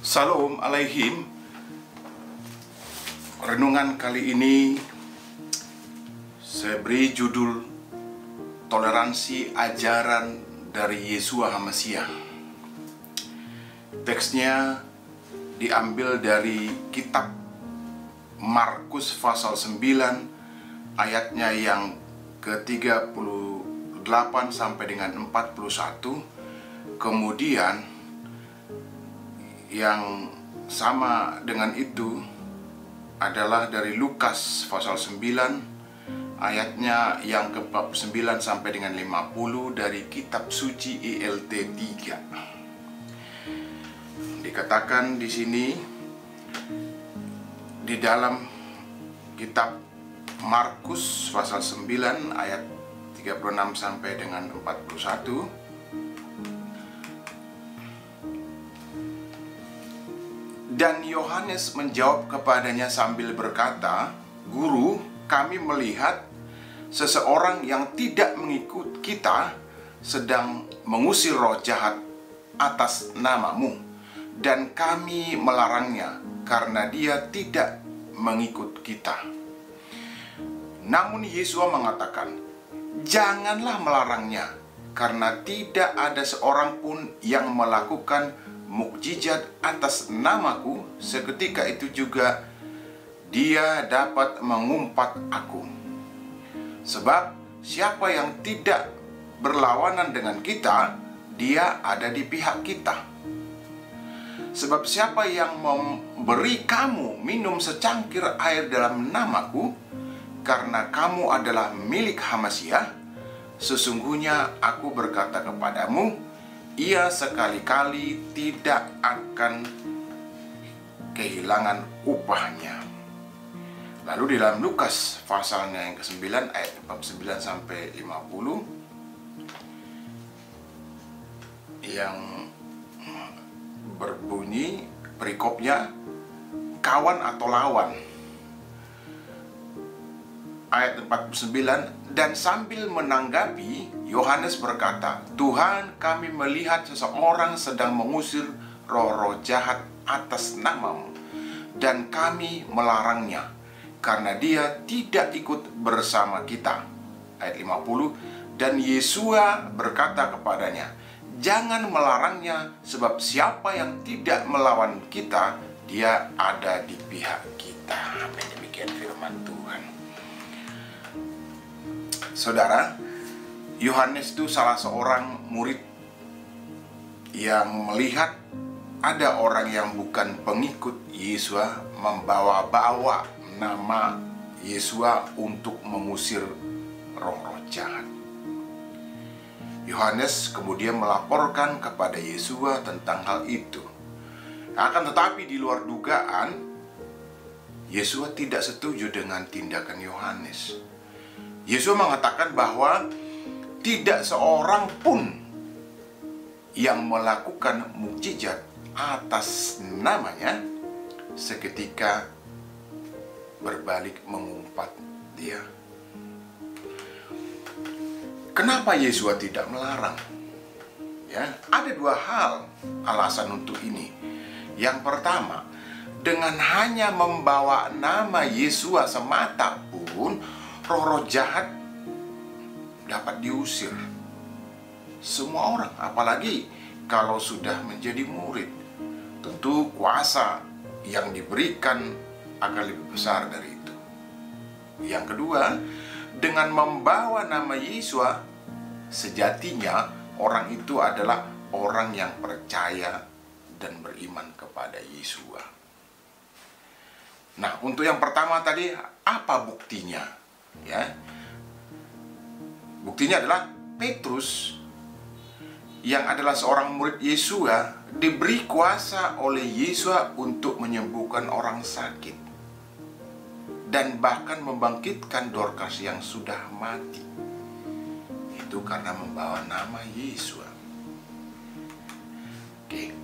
Salam alaihim. Renungan kali ini saya beri judul Toleransi Ajaran dari Yeshua HaMasiah. Teksnya diambil dari kitab Markus pasal 9 ayatnya yang ke-38 sampai dengan 41. Kemudian yang sama dengan itu adalah dari Lukas pasal 9 ayatnya yang ke-49 sampai dengan 50 dari kitab suci ILT 3. Dikatakan di sini di dalam kitab Markus pasal 9 ayat 36 sampai dengan 41. Dan Yohanes menjawab kepadanya sambil berkata, "Guru, kami melihat seseorang yang tidak mengikut kita sedang mengusir roh jahat atas namamu, dan kami melarangnya karena dia tidak mengikut kita." Namun Yesus mengatakan, "Janganlah melarangnya, karena tidak ada seorang pun yang melakukan mukjizat atas namaku, seketika itu juga dia dapat mengumpat aku. Sebab siapa yang tidak berlawanan dengan kita, dia ada di pihak kita. Sebab siapa yang memberi kamu minum secangkir air dalam namaku, karena kamu adalah milik HaMasiah, sesungguhnya aku berkata kepadamu, ia sekali-kali tidak akan kehilangan upahnya." Lalu di dalam Lukas pasalnya yang ke-9 ayat 49 sampai 50 yang berbunyi perikopnya kawan atau lawan. Ayat 49, dan sambil menanggapi, Yohanes berkata, "Tuhan, kami melihat seseorang sedang mengusir roh-roh jahat atas namamu, dan kami melarangnya, karena dia tidak ikut bersama kita." Ayat 50, dan Yeshua berkata kepadanya, "Jangan melarangnya, sebab siapa yang tidak melawan kita, dia ada di pihak kita." Amin. Demikian firman Tuhan. Saudara, Yohanes itu salah seorang murid yang melihat ada orang yang bukan pengikut Yesus membawa-bawa nama Yesus untuk mengusir roh-roh jahat. Yohanes kemudian melaporkan kepada Yesus tentang hal itu. Akan tetapi di luar dugaan, Yesus tidak setuju dengan tindakan Yohanes. Yesus mengatakan bahwa tidak seorang pun yang melakukan mukjizat atas namanya seketika berbalik mengumpat dia. Kenapa Yesus tidak melarang? Ya, ada dua hal alasan untuk ini. Yang pertama, dengan hanya membawa nama Yesus semata pun roh-roh jahat dapat diusir. Semua orang, apalagi kalau sudah menjadi murid, tentu kuasa yang diberikan akan lebih besar dari itu. Yang kedua, dengan membawa nama Yesus, sejatinya orang itu adalah orang yang percaya dan beriman kepada Yesus. Nah, untuk yang pertama tadi, apa buktinya? Ya, buktinya adalah Petrus yang adalah seorang murid Yesus diberi kuasa oleh Yesus untuk menyembuhkan orang sakit dan bahkan membangkitkan Dorcas yang sudah mati. Itu karena membawa nama Yesus. Oke.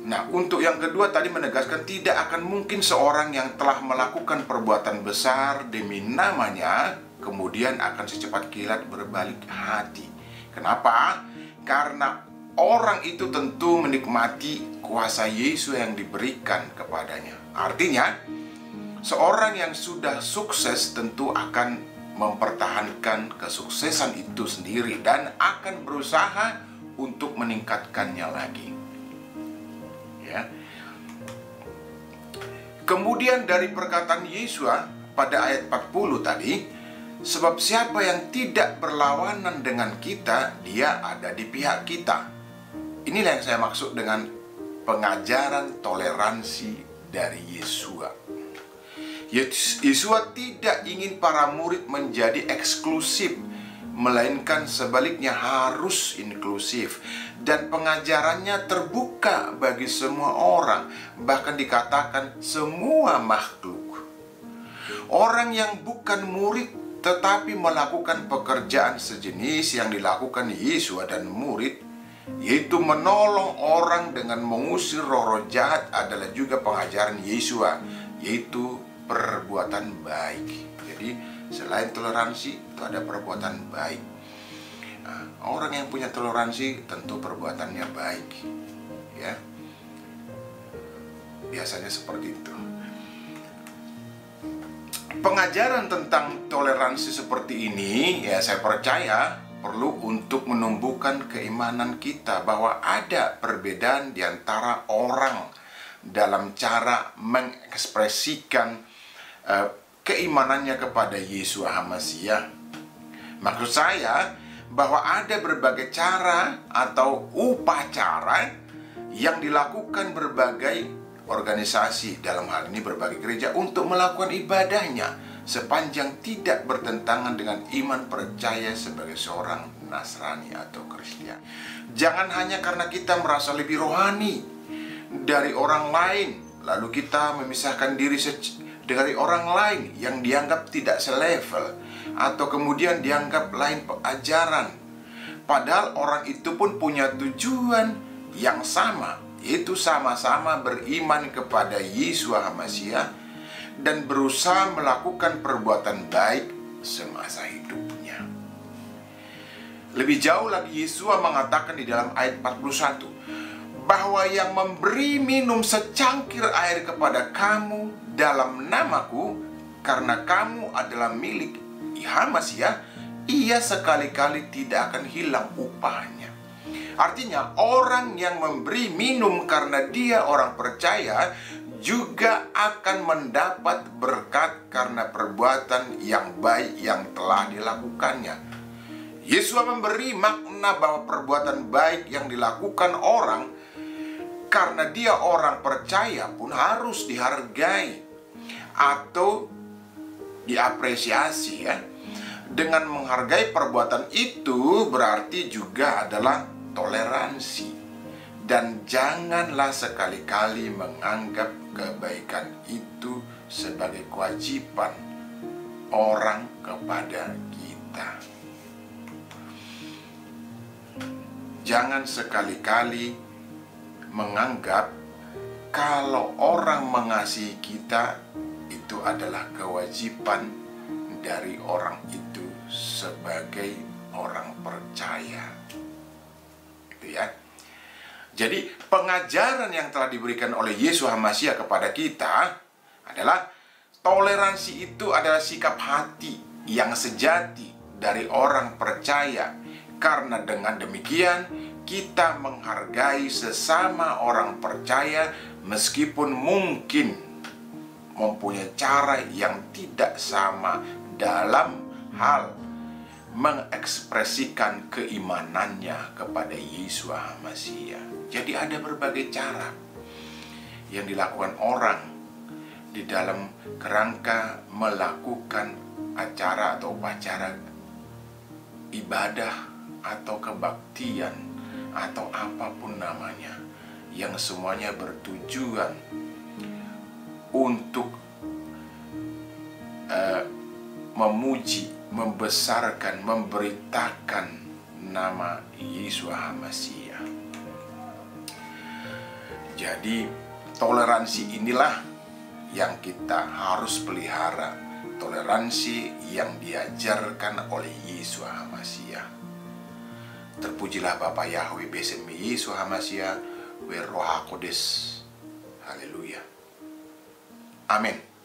Nah, untuk yang kedua tadi menegaskan tidak akan mungkin seorang yang telah melakukan perbuatan besar demi namanya kemudian akan secepat kilat berbalik hati. Kenapa? Karena orang itu tentu menikmati kuasa Yesus yang diberikan kepadanya. Artinya, seorang yang sudah sukses tentu akan mempertahankan kesuksesan itu sendiri dan akan berusaha untuk meningkatkannya lagi. Ya. Kemudian dari perkataan Yesus pada ayat 40 tadi, sebab siapa yang tidak berlawanan dengan kita, dia ada di pihak kita. Inilah yang saya maksud dengan pengajaran toleransi dari Yesus. Yesus tidak ingin para murid menjadi eksklusif, melainkan sebaliknya harus inklusif. Dan pengajarannya terbuka bagi semua orang, bahkan dikatakan semua makhluk. Orang yang bukan murid tetapi melakukan pekerjaan sejenis yang dilakukan Yesus dan murid, yaitu menolong orang dengan mengusir roh-roh jahat, adalah juga pengajaran Yesus, yaitu perbuatan baik. Jadi selain toleransi itu ada perbuatan baik. Nah, orang yang punya toleransi tentu perbuatannya baik, ya. Biasanya seperti itu. Pengajaran tentang toleransi seperti ini, ya, saya percaya perlu untuk menumbuhkan keimanan kita bahwa ada perbedaan di antara orang dalam cara mengekspresikan keimanannya kepada Yesus Hamasiah. Maksud saya bahwa ada berbagai cara atau upacara yang dilakukan berbagai organisasi, dalam hal ini berbagai gereja, untuk melakukan ibadahnya sepanjang tidak bertentangan dengan iman percaya sebagai seorang Nasrani atau Kristen. Jangan hanya karena kita merasa lebih rohani dari orang lain, lalu kita memisahkan diri dari orang lain yang dianggap tidak selevel, atau kemudian dianggap lain ajaran. Padahal orang itu pun punya tujuan yang sama, yaitu sama-sama beriman kepada Yesus Hamasiah dan berusaha melakukan perbuatan baik semasa hidupnya. Lebih jauh lagi, Yesus mengatakan di dalam ayat 41 bahwa yang memberi minum secangkir air kepada kamu dalam namaku, karena kamu adalah milik Hamasiah, ia sekali-kali tidak akan hilang upahnya. Artinya, orang yang memberi minum karena dia orang percaya juga akan mendapat berkat karena perbuatan yang baik yang telah dilakukannya. Yesus memberi makna bahwa perbuatan baik yang dilakukan orang karena dia orang percaya pun harus dihargai atau diapresiasi, ya. Dengan menghargai perbuatan itu berarti juga adalah toleransi. Dan janganlah sekali-kali menganggap kebaikan itu sebagai kewajiban orang kepada kita. Jangan sekali-kali menganggap kalau orang mengasihi kita itu adalah kewajiban dari orang itu sebagai orang percaya. Gitu ya. Jadi pengajaran yang telah diberikan oleh Yesus Hamasiah kepada kita adalah toleransi itu adalah sikap hati yang sejati dari orang percaya. Karena dengan demikian kita menghargai sesama orang percaya meskipun mungkin mempunyai cara yang tidak sama dalam hal mengekspresikan keimanannya kepada Yesus Hamasiah. Jadi ada berbagai cara yang dilakukan orang di dalam kerangka melakukan acara atau upacara ibadah atau kebaktian atau apapun namanya, yang semuanya bertujuan untuk memuji, membesarkan, memberitakan nama Yesus Hamasiah. Jadi toleransi inilah yang kita harus pelihara, toleransi yang diajarkan oleh Yesus Hamasiah. Terpujilah Bapa Yahweh Besem Yesus Hamasya, we Roh HaKodes. Haleluya. Amin.